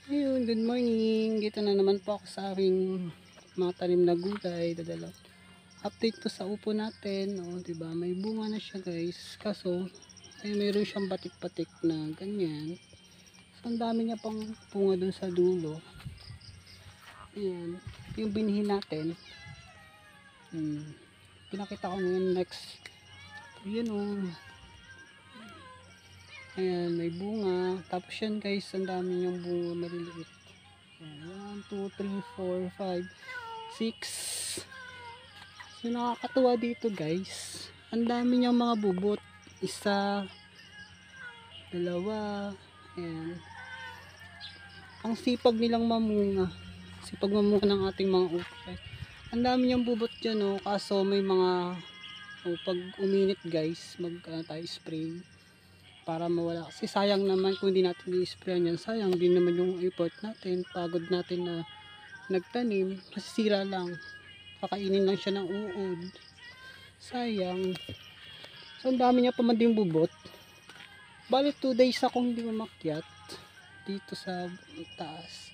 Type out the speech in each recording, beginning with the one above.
Ayun, good morning. Dito na naman po ako sa aking mga tanim na gulay. Dadala. Update po sa upo natin. O, diba? May bunga na siya, guys. Kaso, ay mayroon siyang batik-batik na ganyan. So, ang dami niya pang bunga dun sa dulo. Ayan. Yung binhi natin. Pinakita ko na yung next. Ayan o. Ayan, may bunga. Tapos yan, guys, ang dami niyang bunga maliliit. 1, 2, 3, 4, 5, 6. So nakakatuwa dito, guys. Ang dami niyang mga bubot. Isa, dalawa. Ayan. Ang sipag nilang mamunga. Sipag mamunga ng ating mga upo. Ang dami niyang bubot dyan, oh. Kaso may mga pag uminit, guys, tayo spray para mawala. Kasi sayang naman kung hindi natin i-sprayan yan. Sayang din naman yung effort natin. Pagod natin na nagtanim. Masisira lang. Kakainin lang siya ng uod. Sayang. So, ang dami niya pa man din bubot. Bali 2 days akong hindi umakyat dito sa taas.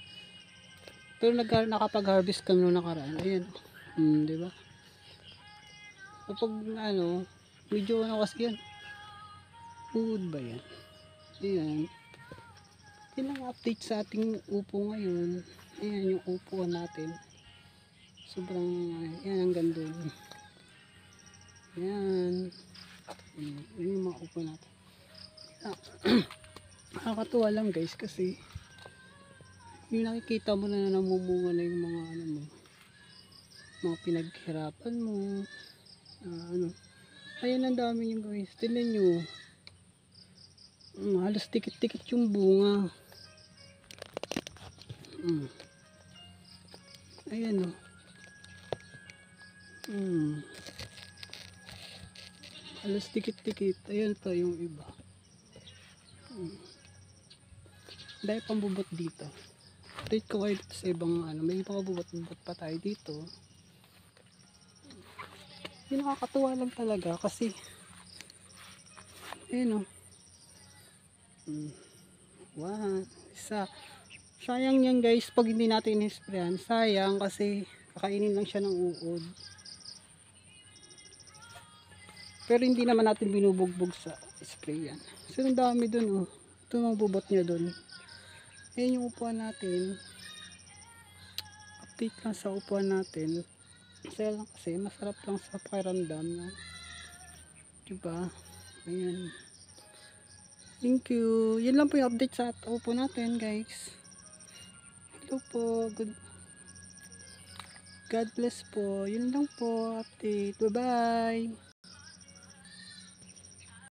Pero nakapag-harvest kami nung nakaraan. Ayan. Diba? Kapag medyo kasi yan. Uod ba yan? Ayan. Yan ang update sa ating upo ngayon. Ayan yung upuan natin. Sobrang, yan ang ganda. Yan. Yan yung mga upo natin. Nakakatuwa lang, guys, kasi yung nakikita mo na namumunga na yung mga mga pinaghirapan mo. Ayan, ang dami yung, guys. Tignan nyo. Halos tikit-tikit yung bunga. Ayan o. Halos tikit-tikit. Ayan pa yung iba. Dahil pang bubot dito. Update ko kayo dito sa ibang may mga bubot-bubot pa tayo dito. Yung nakakatuwa lang talaga kasi ayan o. Isa. Sayang yan, guys, pag hindi natin in-sprayan. Sayang kasi kakainin lang siya ng uod. Pero hindi naman natin binubugbog sa spray yan. So, ang dami dun, oh. Ito ang bubot niya dun. Ayan yung upuan natin. Update lang sa upuan natin. Masaya lang kasi, masarap lang sa pakiramdam. No? Diba? Ayan. Thank you. Yan lang po yung update sa upo natin, guys. Hello po. God bless po. Yun lang po. Update. Bye-bye.